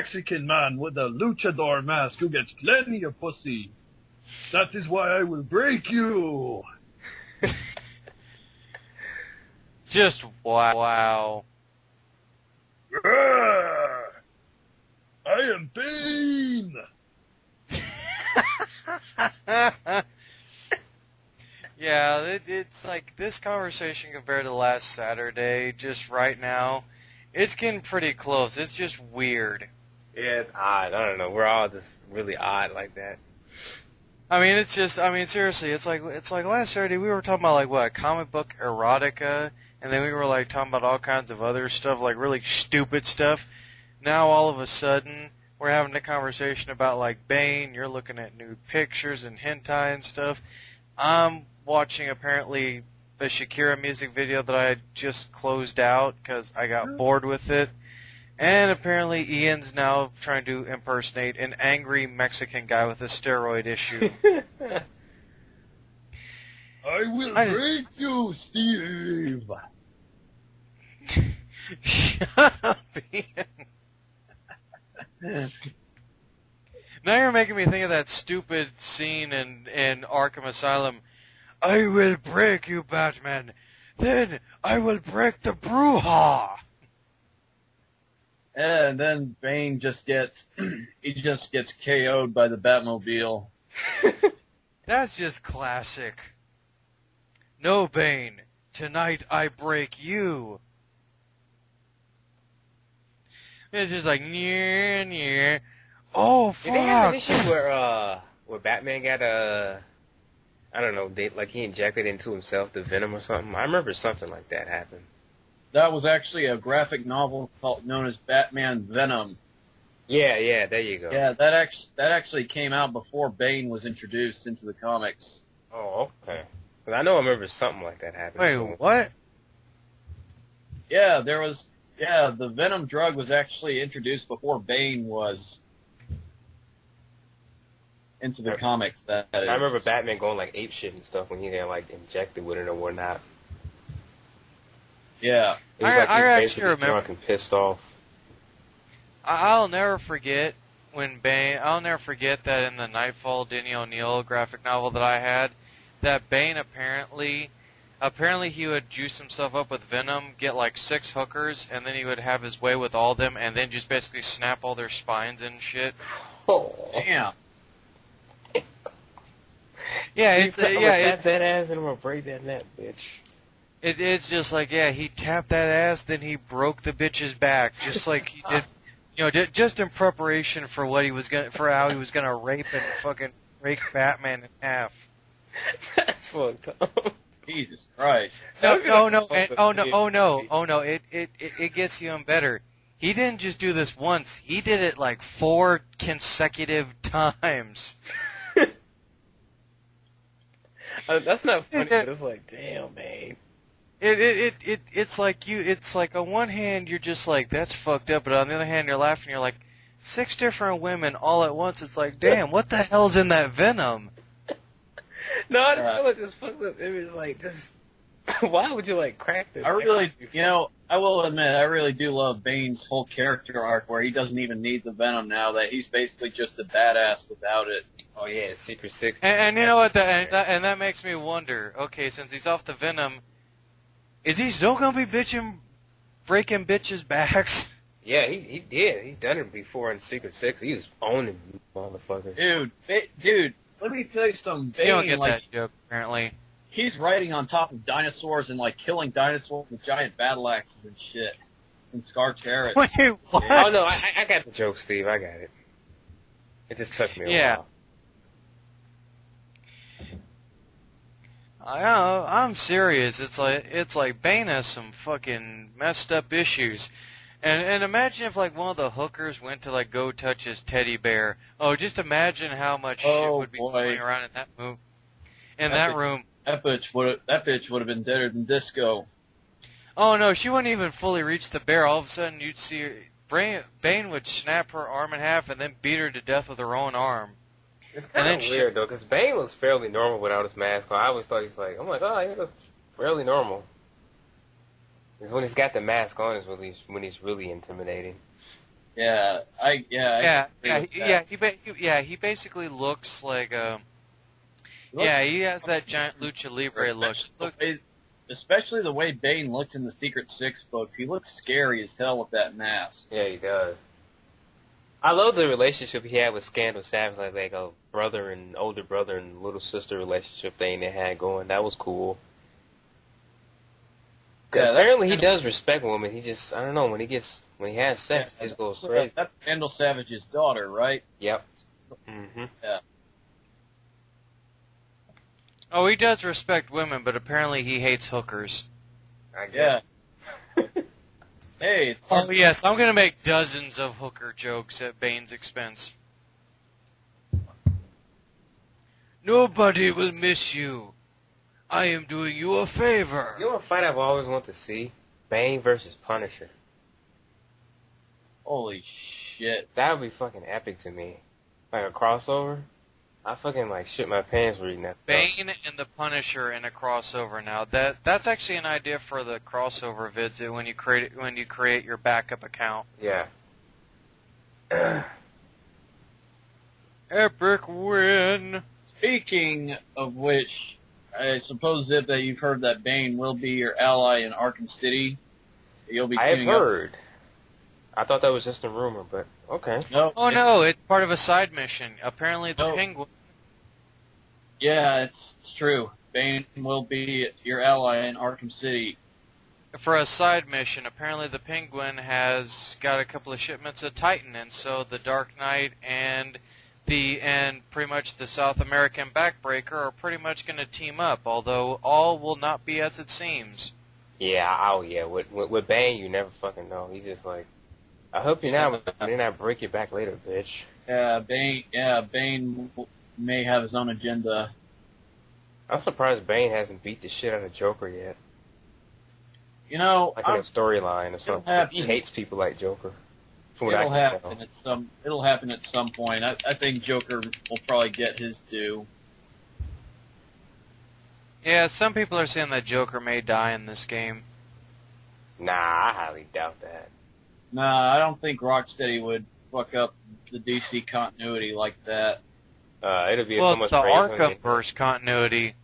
Mexican man with a luchador mask who gets plenty of pussy. That is why I will break you. Just wow. I am Bane. Yeah, it's like this conversation compared to last Saturday, just right now, it's getting pretty close. It's just weird. Yeah, it's odd. I don't know. We're all just really odd like that. I mean, it's just, I mean, seriously, it's like last Saturday we were talking about like what, comic book erotica, and then we were like talking about all kinds of other stuff, like really stupid stuff. Now all of a sudden we're having a conversation about like Bane. You're looking at nude pictures and hentai and stuff. I'm watching apparently a Shakira music video that I had just closed out because I got bored with it. And apparently Ian's now trying to impersonate an angry Mexican guy with a steroid issue. I will break you, Steve. Shut up, Ian. Now you're making me think of that stupid scene in Arkham Asylum. I will break you, Batman. Then I will break the Bruja. And then Bane just gets, he just gets KO'd by the Batmobile. That's just classic. No, Bane. Tonight I break you. It's just like, near, near. Oh, fuck. Did they have an issue where Batman got I don't know, like he injected into himself the venom or something? I remember something like that happened. That was actually a graphic novel known as Batman Venom. Yeah, there you go. Yeah, that actually came out before Bane was introduced into the comics. Oh, okay. 'Cause I know I remember something like that happening. Wait, what? Yeah, the Venom drug was actually introduced before Bane was into the comics. That is. I remember Batman going like ape shit and stuff when he got like injected with it or whatnot. Yeah. It was like he was actually basically remember. drunk and pissed off. I'll never forget I'll never forget that in the Nightfall Denny O'Neil graphic novel that I had, that Bane apparently he would juice himself up with venom, get like 6 hookers, and then he would have his way with all of them, and then just basically snap all their spines and shit. Oh, Damn. Yeah, it's tap that ass and I'm gonna break that neck, bitch. It's just like, yeah, he tapped that ass, then he broke the bitch's back, just like he did, just in preparation for how he was gonna rape and fucking break Batman in half. That's fucked up. Jesus Christ. No, it gets even better. He didn't just do this once, he did it like 4 consecutive times. That's not funny, but it's like, damn, man. It's like on one hand you're just like, that's fucked up, but on the other hand you're laughing, you're like, 6 different women all at once. It's like, damn, what the hell's in that venom? No, I just feel like this fucked up image, like, just, why would you, like, crack this? I really, I will admit, I really do love Bane's whole character arc where he doesn't even need the venom now, that he's basically just a badass without it. Oh, yeah, Secret Six. And you know what, and that makes me wonder, okay, since he's off the venom, is he still gonna be breaking bitches' backs? Yeah, he did. He's done it before in Secret Six. He was owning motherfuckers. Dude, let me tell you something. Bane, You don't get that joke, apparently. He's riding on top of dinosaurs and, like, killing dinosaurs with giant battle axes and shit. And Scar Terror. Wait, what? Oh, no, I got the joke, Steve. I got it. It just took me a while. I'm serious. It's like Bane has some fucking messed up issues. And imagine if like one of the hookers went to like go touch his teddy bear. Oh, just imagine how much shit would be going around in that room. That bitch would have been deader than Disco. Oh no, she wouldn't even fully reach the bear. All of a sudden you'd see Bane would snap her arm in half and then beat her to death with her own arm. It's kind of weird, though, because Bane was fairly normal without his mask on. I always thought he's like, I'm like, oh, he looks fairly normal. It's when he's got the mask on is when he's really intimidating. He basically looks like he has that giant lucha libre look. Especially the way Bane looks in the Secret Six books. He looks scary as hell with that mask. Yeah, he does. I love the relationship he had with Scandal Savage, like a brother and older brother and little sister relationship thing they had going. That was cool. Yeah, apparently he does respect women. He just, I don't know, when he has sex, he just goes crazy. That's Scandal Savage's daughter, right? Yep. Yeah. Oh, he does respect women, but apparently he hates hookers. I guess. Yeah. Hey. Oh yes, I'm gonna make dozens of hooker jokes at Bane's expense. Nobody will miss you. I am doing you a favor. You know what fight I've always wanted to see? Bane versus Punisher. Holy shit. That would be fucking epic to me. Like a crossover. I fucking like shit my pants reading that Bane stuff. and the Punisher in a crossover. Now that's actually an idea for the crossover vids when you create your backup account. Yeah. Epic win. Speaking of which, I suppose that you've heard that Bane will be your ally in Arkham City. You'll be. I've heard. I thought that was just a rumor, but okay. No. Oh no, it's part of a side mission. Apparently the Penguin. Yeah, it's true. Bane will be your ally in Arkham City. For a side mission, apparently the Penguin has got a couple of shipments of Titan, and so the Dark Knight and pretty much the South American Backbreaker are pretty much going to team up, although all will not be as it seems. Yeah, with Bane, you never fucking know. He's just like, I hope you're not, but then I break your back later, bitch. Bane may have his own agenda. I'm surprised Bane hasn't beat the shit out of Joker yet. You know, like in a storyline or something. He hates people like Joker. It'll happen at some point. I think Joker will probably get his due. Yeah, some people are saying that Joker may die in this game. Nah, I highly doubt that. Nah, I don't think Rocksteady would fuck up the DC continuity like that. It'll be so much the praise Arkhamverse continuity.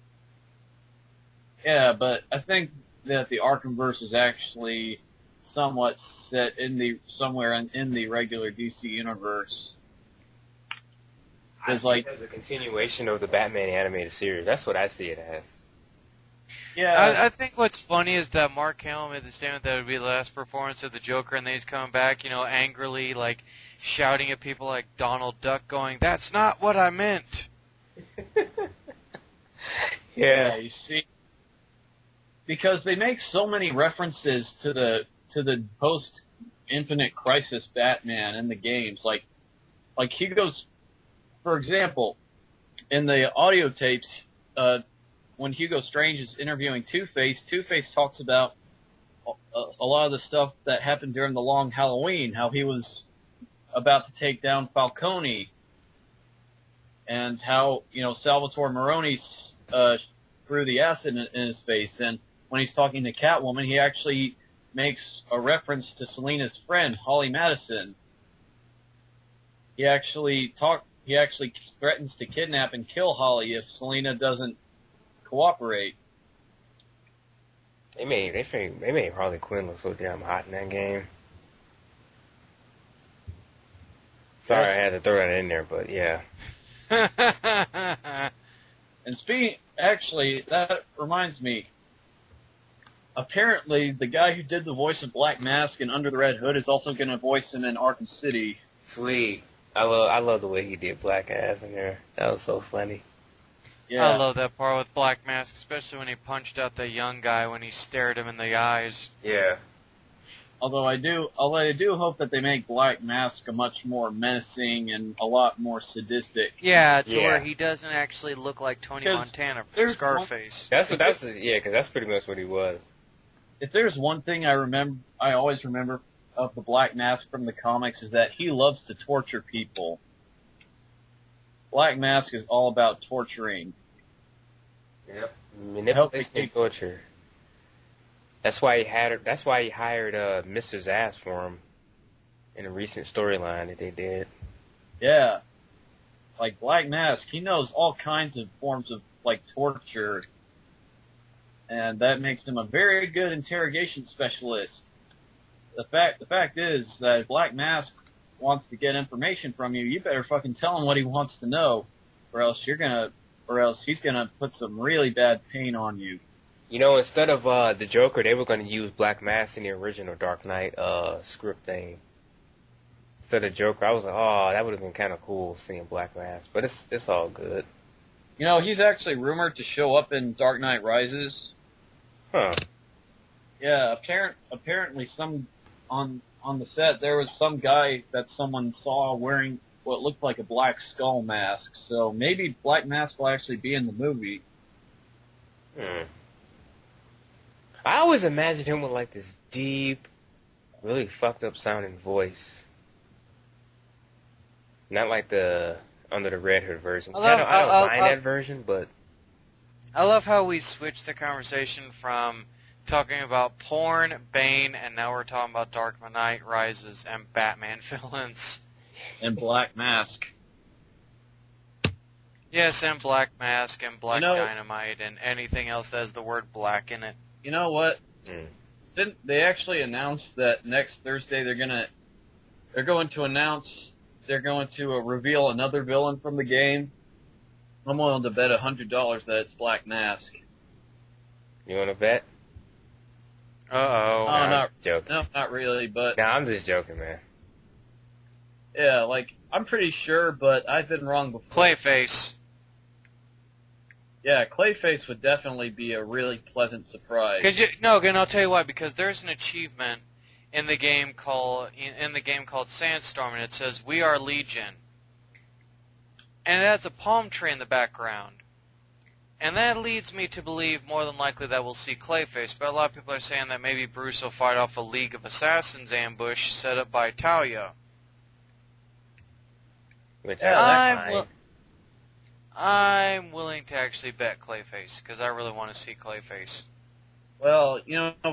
Yeah, but I think that the Arkhamverse is actually somewhat set in somewhere in the regular DC universe. It's like as a continuation of the Batman animated series. That's what I see it as. Yeah, I think what's funny is that Mark Hamill made the statement that it would be the last performance of the Joker, and then he's coming back, angrily, like shouting at people like Donald Duck, going, "That's not what I meant." Yeah, you see, because they make so many references to the post Infinite Crisis Batman in the games, like Hugo's, for example, in the audio tapes, when Hugo Strange is interviewing Two-Face, Two-Face talks about a lot of the stuff that happened during the Long Halloween, how he was about to take down Falcone, and how Salvatore Maroni threw the acid in his face, and when he's talking to Catwoman, he actually makes a reference to Selina's friend, Holly Madison. He actually threatens to kidnap and kill Holly if Selina doesn't cooperate. They made Harley Quinn look so damn hot in that game. Sorry, I had to throw that in there, but yeah. And actually, that reminds me. Apparently, the guy who did the voice of Black Mask in Under the Red Hood is also going to voice him in Arkham City. Sweet. I love the way he did Black Ass in there. That was so funny. Yeah. I love that part with Black Mask, especially when he punched out the young guy when he stared him in the eyes. Yeah. Although I do hope that they make Black Mask a much more menacing and a lot more sadistic. Yeah, where he doesn't actually look like Tony Montana from Scarface. Because that's pretty much what he was. If there's one thing I always remember of the Black Mask from the comics is that he loves to torture people. Black Mask is all about torturing. Yep. Manipulation and torture. That's why he hired Mr. Zass for him in a recent storyline that they did. Yeah. Like Black Mask, he knows all kinds of forms of like torture, and that makes him a very good interrogation specialist. The fact is that if Black Mask wants to get information from you, you better fucking tell him what he wants to know, or else he's gonna put some really bad pain on you. You know, instead of the Joker, they were going to use Black Mask in the original Dark Knight script thing. Instead of Joker, I was like, oh, that would have been kind of cool seeing Black Mask, but it's all good. You know, he's actually rumored to show up in Dark Knight Rises. Huh. Yeah, apparently some on the set there was some guy that someone saw wearing what looked like a Black Skull mask. So maybe Black Mask will actually be in the movie. I always imagined him with like this deep, really fucked up sounding voice. Not like the Under the Red Hood version. I don't mind that version, but I love how we switched the conversation from talking about porn, Bane, and now we're talking about Dark Knight Rises and Batman villains. And Black Mask. Yes, and Black Mask and Black Dynamite and anything else that has the word black in it. You know what? Didn't they actually announced that next Thursday they're going to reveal another villain from the game? I'm willing to bet $100 that it's Black Mask. You want to bet? Uh-oh. No, not really, but... No, I'm just joking, man. Yeah, like, I'm pretty sure, but I've been wrong before. Clayface. Yeah, Clayface would definitely be a really pleasant surprise. And I'll tell you why. Because there's an achievement in the game called Sandstorm, and it says "We are Legion," and it has a palm tree in the background, and that leads me to believe more than likely that we'll see Clayface. But a lot of people are saying that maybe Bruce will fight off a League of Assassins ambush set up by Talia. Which I'm willing to actually bet Clayface, because I really want to see Clayface. Well,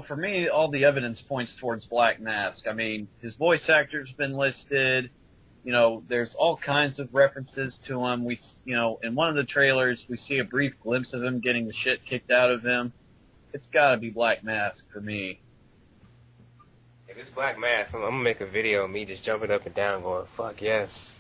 for me, all the evidence points towards Black Mask. I mean, his voice actor's been listed. There's all kinds of references to him. In one of the trailers, we see a brief glimpse of him getting the shit kicked out of him. It's gotta be Black Mask for me. If it's Black Mask, I'm gonna make a video of me just jumping up and down going, fuck yes.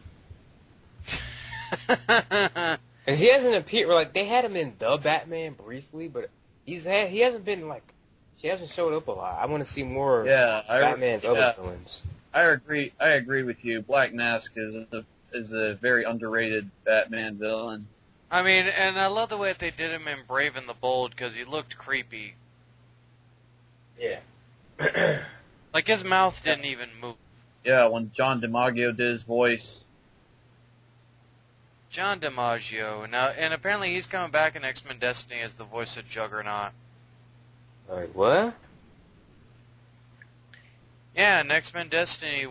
And he hasn't appeared, like, they had him in The Batman briefly, but he hasn't been, like, he hasn't showed up a lot. I want to see more Batman's other villains. I agree with you. Black Mask is a very underrated Batman villain. I mean, and I love the way that they did him in Brave and the Bold, because he looked creepy. Yeah. Like, his mouth didn't even move. Yeah, when John DiMaggio did his voice. John DiMaggio. Now, and apparently he's coming back in X-Men Destiny as the voice of Juggernaut. Like, what? Yeah, in X-Men Destiny,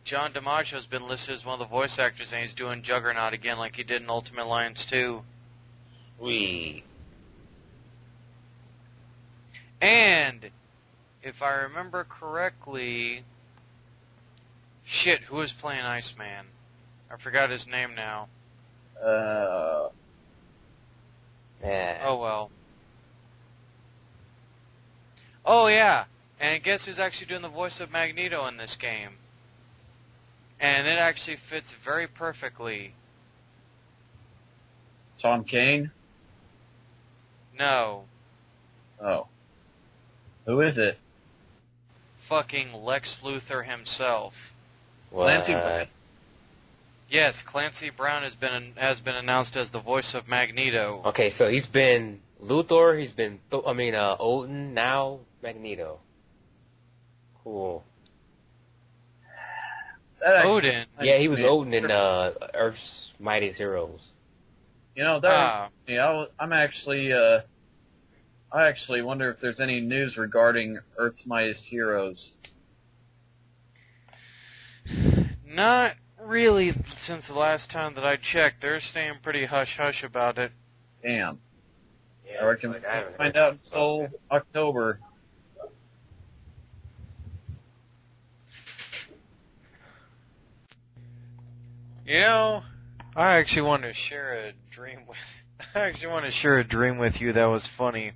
John DiMaggio's been listed as one of the voice actors, and he's doing Juggernaut again like he did in Ultimate Alliance 2. Sweet. And, if I remember correctly... Shit, who was playing Iceman? I forgot his name now. Yeah. Oh, well. Oh, yeah. And guess who's actually doing the voice of Magneto in this game? And it actually fits very perfectly. Tom Kane? No. Oh. Who is it? Fucking Lex Luthor himself. Clancy Brown. Yes, Clancy Brown has been announced as the voice of Magneto. Okay, so he's been Luthor, he's been, Odin, now Magneto. Cool. Odin? Yeah, he was Odin in Earth's Mightiest Heroes. I actually wonder if there's any news regarding Earth's Mightiest Heroes. Not really, since the last time that I checked. They're staying pretty hush-hush about it. Damn. Yeah, I reckon we'll find out until October. You know, I actually want to share a dream with. I actually want to share a dream with you that was funny.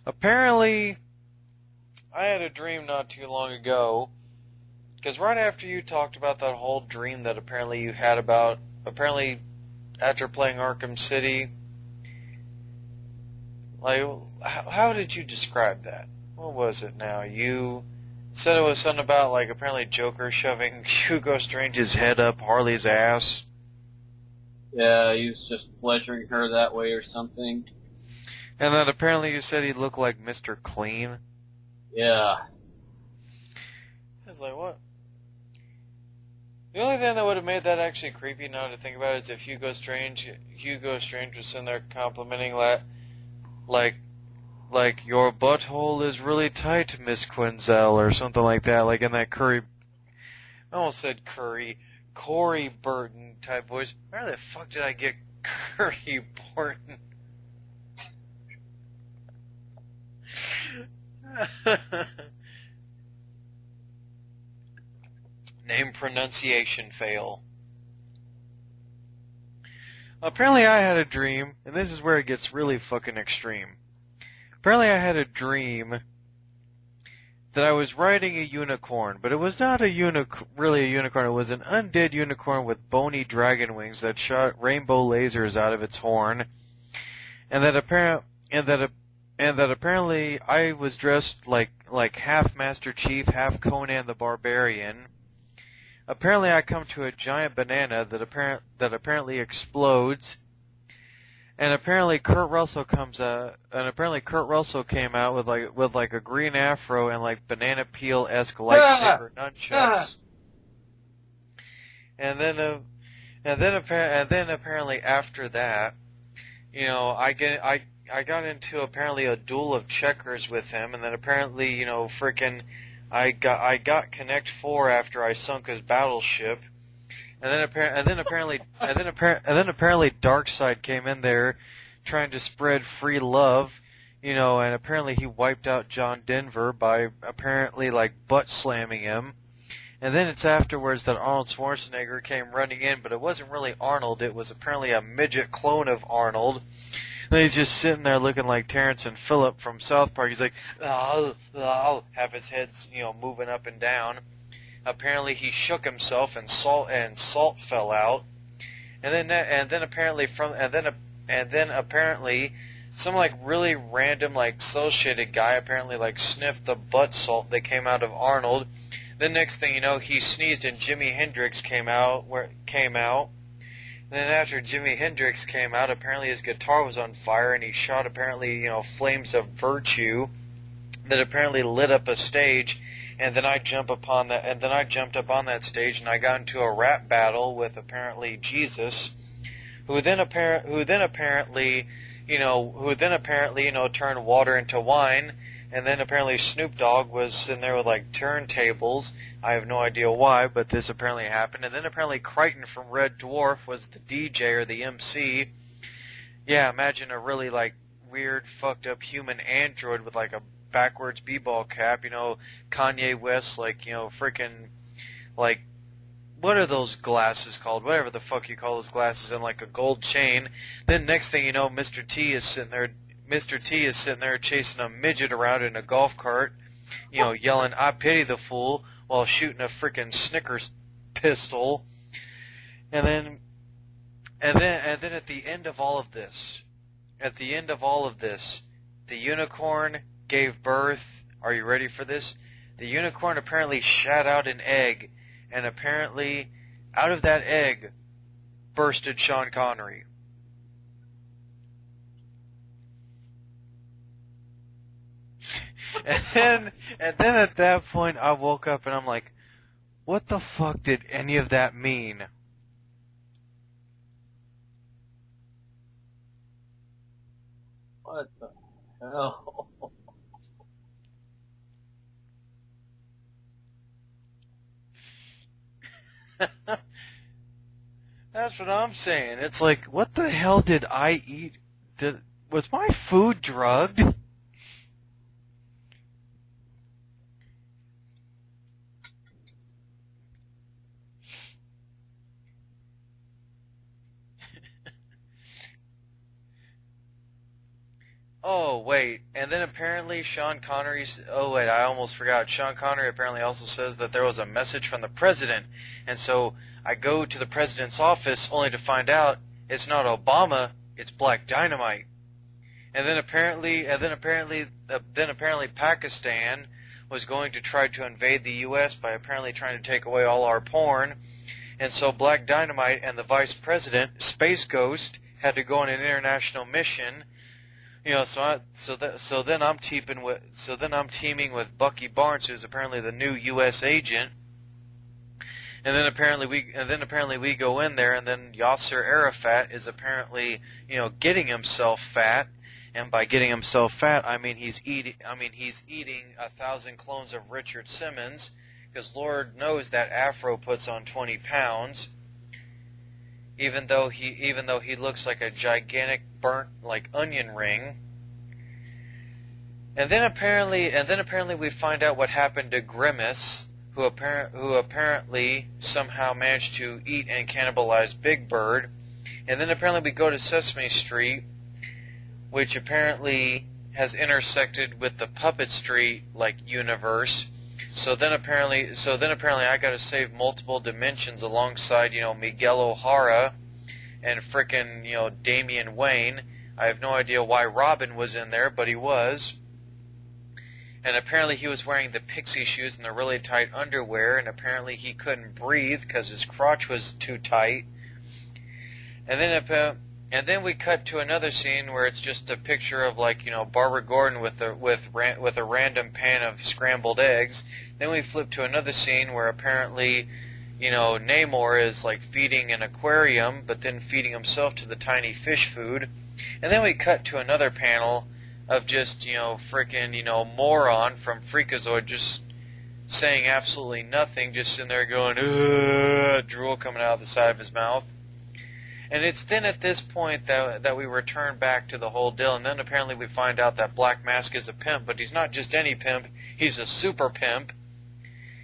Apparently, I had a dream not too long ago, because right after you talked about that whole dream that apparently you had about, apparently after playing Arkham City, like, how did you describe that? What was it now? You said it was something about, like, apparently Joker shoving Hugo Strange's head up Harley's ass. Yeah, he was just pleasuring her that way or something. And then apparently you said he looked like Mr. Clean. Yeah. I was like, what? The only thing that would have made that actually creepy now to think about it is if Hugo Strange was sitting there complimenting like your butthole is really tight, Miss Quinzel, or something like that, like in that I almost said Corey Burton type voice. Where the fuck did I get Curry Burton? Name pronunciation fail. Apparently I had a dream, and this is where it gets really fucking extreme. Apparently I had a dream that I was riding a unicorn, but it was not really a unicorn. It was an undead unicorn with bony dragon wings that shot rainbow lasers out of its horn, and that apparently I was dressed like half Master Chief, half Conan the Barbarian. Apparently I come to a giant banana that apparently explodes. And apparently Kurt Russell came out with like a green afro and like banana peel-esque lightsaber nunchucks. And then apparently after that, you know, I got into apparently a duel of checkers with him, and then apparently, you know, I got Connect 4 after I sunk his battleship. And then apparently Darkseid came in there trying to spread free love, you know, and apparently he wiped out John Denver by apparently like butt slamming him. And then it's afterwards that Arnold Schwarzenegger came running in, but it wasn't really Arnold, it was apparently a midget clone of Arnold. And he's just sitting there looking like Terrence and Phillip from South Park. He's like, oh, have his head, you know, moving up and down. Apparently he shook himself and salt fell out, and then apparently some like really random like cell shaded guy apparently like sniffed the butt salt that came out of Arnold. Then next thing you know, he sneezed and Jimi Hendrix came out. And then after Jimi Hendrix came out, apparently his guitar was on fire and he shot apparently, you know, flames of virtue that apparently lit up a stage. And then I jumped up on that stage, and I got into a rap battle with apparently Jesus, who then apparently turned water into wine, and then apparently Snoop Dogg was sitting there with like turntables. I have no idea why, but this apparently happened. And then apparently Crichton from Red Dwarf was the DJ or the MC. Yeah, imagine a really like weird, fucked up human android with like a backwards b-ball cap, you know, Kanye West, like, you know, freaking, like, what are those glasses called? Whatever the fuck you call those glasses, and like a gold chain. Then next thing you know, Mr. T is sitting there chasing a midget around in a golf cart, you know, yelling, "I pity the fool," while shooting a freaking Snickers pistol. And then at the end of all of this, the unicorn gave birth. Are you ready for this? The unicorn apparently shat out an egg, and apparently out of that egg bursted Sean Connery. and then at that point I woke up and I'm like, what the fuck did any of that mean? What the hell? That's what I'm saying. It's like, what the hell did I eat? Was my food drugged? Oh, wait. And then apparently Sean Connery... Oh, wait, I almost forgot. Sean Connery apparently also says that there was a message from the president. And so I go to the president's office only to find out it's not Obama, it's Black Dynamite. And then apparently Pakistan was going to try to invade the U.S. by apparently trying to take away all our porn. And so Black Dynamite and the vice president, Space Ghost, had to go on an international mission. You know, so then I'm teaming with Bucky Barnes, who's apparently the new U.S. agent. And then apparently we go in there, and then Yasser Arafat is apparently, you know, getting himself fat. And by getting himself fat, I mean he's eating 1,000 clones of Richard Simmons, because Lord knows that afro puts on 20 pounds. Even though he looks like a gigantic burnt like onion ring. And then apparently we find out what happened to Grimace, who apparently somehow managed to eat and cannibalize Big Bird. And then apparently we go to Sesame Street, which apparently has intersected with the Puppet Street like universe. So then apparently I got to save multiple dimensions alongside, you know, Miguel O'Hara and frickin', you know, Damian Wayne. I have no idea why Robin was in there, but he was. And apparently he was wearing the pixie shoes and the really tight underwear, and apparently he couldn't breathe because his crotch was too tight. And then we cut to another scene where it's just a picture of, like, you know, Barbara Gordon with a random pan of scrambled eggs. Then we flip to another scene where apparently, you know, Namor is like feeding an aquarium, but then feeding himself to the tiny fish food. And then we cut to another panel of just, you know, frickin', you know, moron from Freakazoid just saying absolutely nothing, just sitting there going, drool coming out of the side of his mouth. And it's then at this point that we return back to the whole deal, and then apparently we find out that Black Mask is a pimp, but he's not just any pimp, he's a super pimp,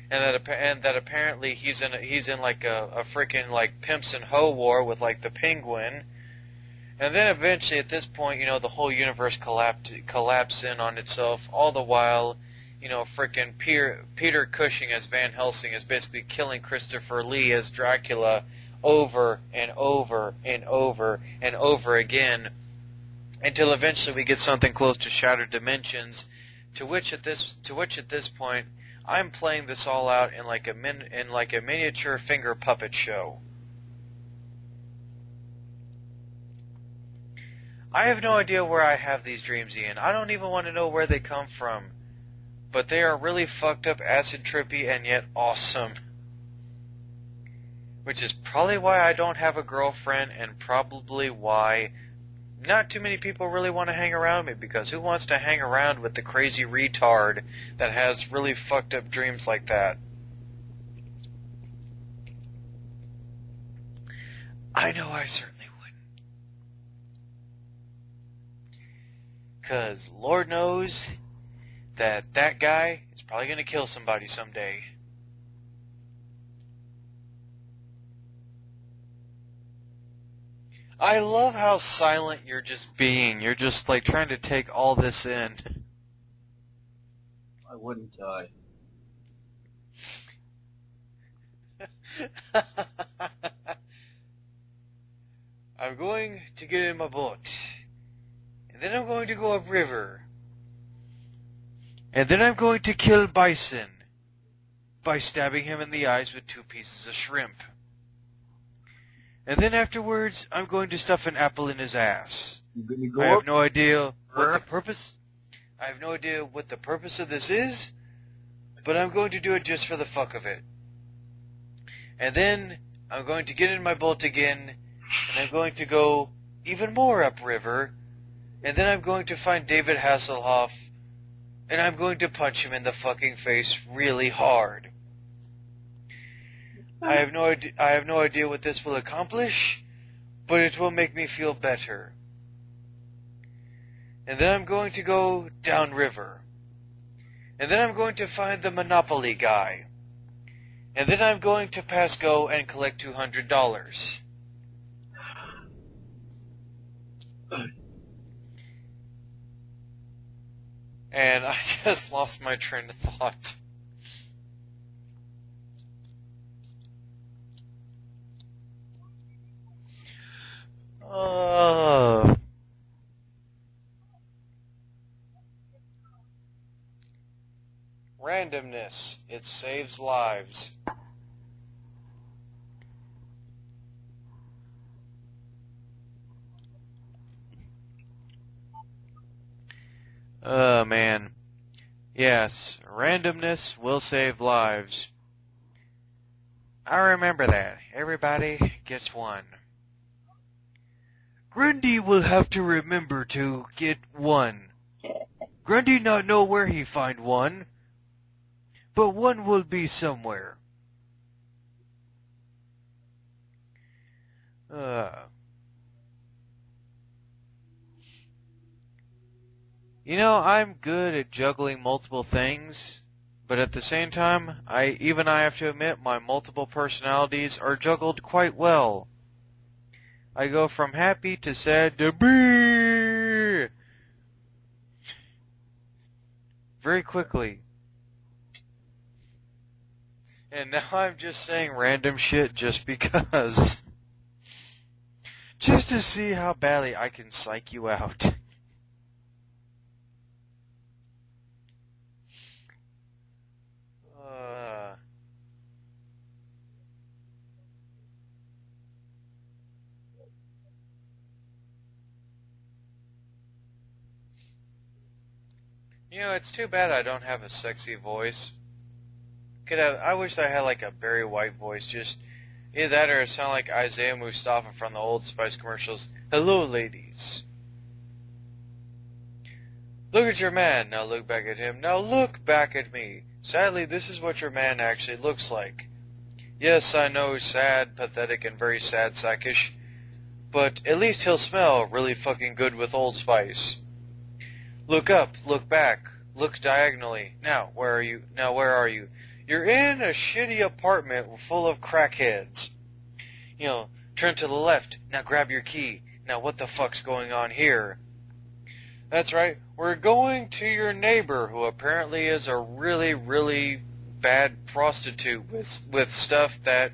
and that apparently he's in like a freaking like pimps and hoe war with like the Penguin. And then eventually at this point, you know, the whole universe collapse in on itself, all the while, you know, frickin' Peter Cushing as Van Helsing is basically killing Christopher Lee as Dracula over and over and over and over again, until eventually we get something close to Shattered Dimensions, to which at this point I'm playing this all out in like a miniature finger puppet show. I have no idea where I have these dreams, Ian. I don't even want to know where they come from, but they are really fucked up, acid trippy, and yet awesome. Which is probably why I don't have a girlfriend, and probably why not too many people really want to hang around me, because who wants to hang around with the crazy retard that has really fucked up dreams like that? I know I certainly wouldn't. Because Lord knows that guy is probably going to kill somebody someday. I love how silent you're just being. You're just like trying to take all this in. Why wouldn't I? I'm going to get in my boat. And then I'm going to go upriver. And then I'm going to kill Bison by stabbing him in the eyes with 2 pieces of shrimp. And then afterwards, I'm going to stuff an apple in his ass. I have no idea what the purpose. I have no idea what the purpose of this is, but I'm going to do it just for the fuck of it. And then I'm going to get in my boat again, and I'm going to go even more upriver, and then I'm going to find David Hasselhoff, and I'm going to punch him in the fucking face really hard. I have no idea what this will accomplish, but it will make me feel better. And then I'm going to go downriver. And then I'm going to find the Monopoly guy. And then I'm going to pass go and collect $200. And I just lost my train of thought. Randomness. It saves lives. Oh, man. Yes, randomness will save lives. I remember that. Everybody gets one. Grundy will have to remember to get one. Grundy not know where he find one, but one will be somewhere. You know, I'm good at juggling multiple things, but at the same time, I have to admit my multiple personalities are juggled quite well. I go from happy to sad to bee very quickly. And now I'm just saying random shit just because. Just to see how badly I can psych you out. You know, it's too bad I don't have a sexy voice. I wish I had like a Barry White voice, just either that or it sound like Isaiah Mustafa from the Old Spice commercials. Hello, ladies. Look at your man, now look back at him, now look back at me. Sadly, this is what your man actually looks like. Yes, I know, sad, pathetic, and very sad sackish, but at least he'll smell really fucking good with Old Spice. Look up, look back, look diagonally. Now, where are you? Now, where are you? You're in a shitty apartment full of crackheads. You know, turn to the left. Now grab your key. Now what the fuck's going on here? That's right. We're going to your neighbor who apparently is a really, really bad prostitute with stuff that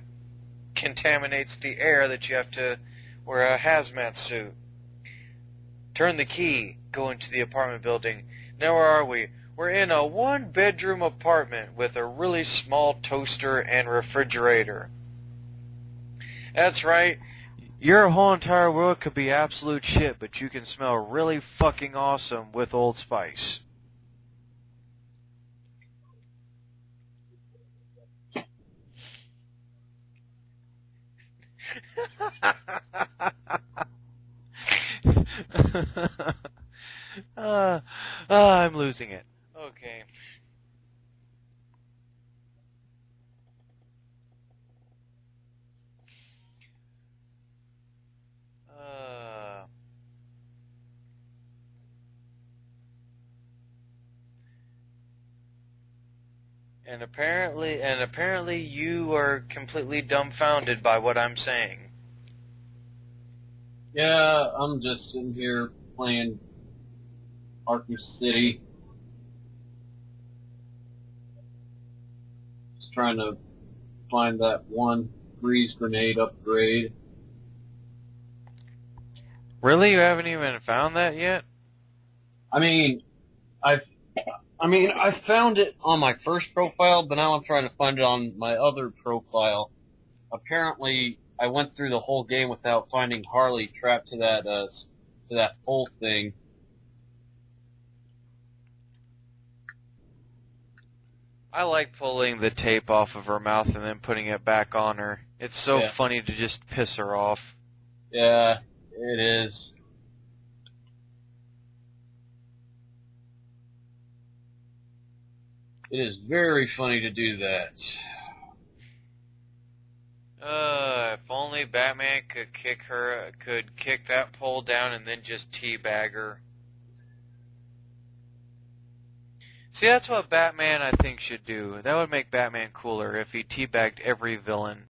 contaminates the air that you have to wear a hazmat suit. Turn the key. Go into the apartment building. Now where are we? We're in a one-bedroom apartment with a really small toaster and refrigerator. That's right. Your whole entire world could be absolute shit, but you can smell really fucking awesome with Old Spice. I'm losing it. Okay. And apparently you are completely dumbfounded by what I'm saying. Yeah, I'm just sitting here playing Arkham City. Just trying to find that one freeze grenade upgrade. Really? You haven't even found that yet? I mean, I found it on my first profile, but now I'm trying to find it on my other profile. Apparently, I went through the whole game without finding Harley trapped to that pole thing. I like pulling the tape off of her mouth and then putting it back on her. It's so funny to just piss her off. Yeah, it is. It is very funny to do that. If only Batman could kick that pole down and then just teabag her. See, that's what Batman, I think, should do. That would make Batman cooler if he teabagged every villain.